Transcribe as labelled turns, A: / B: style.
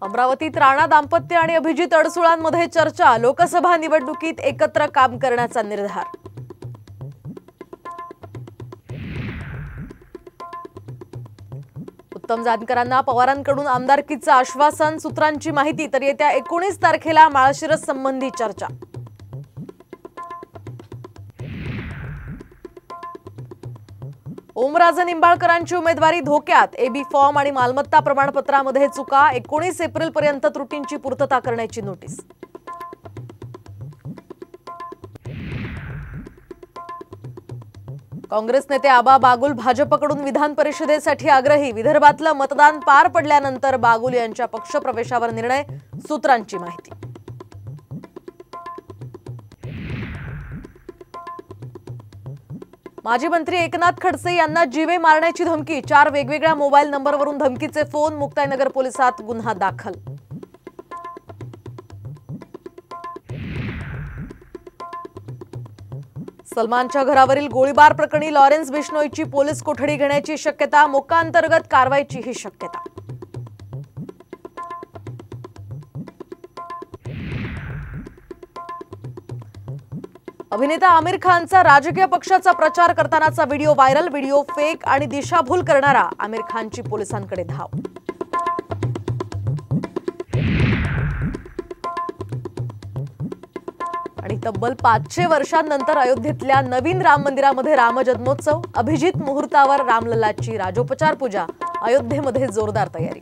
A: अमरावतीत राणा दाम्पत्य आणि अभिजित अडसुळांमध्ये चर्चा, लोकसभा निवडणुकीत एकत्र काम करण्याचा निर्धार। उत्तम जानकरांना पवारांकडून आमदारकीचं आश्वासन, सूत्रांची माहिती तर येत्या 19 तारखेला माळशिरस संबंधी चर्चा। ओमराजे निंबाळकरांची उमेदवारी धोक्यात, एबी फॉर्म आणि मालमत्ता प्रमाणपत्रामध्ये चुका, 19 एप्रिल पर्यंत त्रुटींची पूर्तता करण्याची नोटीस। काँग्रेस नेते आबा बागुल भाजपकडून विधान परिषदेसाठी आग्रही, विदर्भातलं मतदान पार पडल्यानंतर बागुल यांच्या पक्षप्रवेशावर निर्णय, सूत्रांची माहिती। माजी मंत्री एकनाथ खडसे यांना जीवे मारण्याची धमकी, 4 वेगवेगळ्या मोबाईल नंबरवरून धमकीचे फोन, मुक्ताईनगर पोलिसात गुन्हा दाखल। सलमानच्या घरावरील गोळीबार प्रकरणी लॉरेन्स बिश्नोईची पोलीस कोठडी घेण्याची शक्यता, मोक्का अंतर्गत कारवाईची ही शक्यता। अभिनेता आमिर खानचा राजकीय पक्षाचा प्रचार करतानाचा व्हिडिओ व्हायरल, व्हिडिओ फेक आणि दिशाभूल करणारा आमिर खानची पोलिसांकडे धाव। आणि तब्बल 500 वर्षांनंतर अयोध्येतल्या नवीन राम मंदिरामध्ये रामजन्मोत्सव, अभिजित मुहूर्तावर रामलल्लाची राजोपचार पूजा, अयोध्येमध्ये जोरदार तयारी।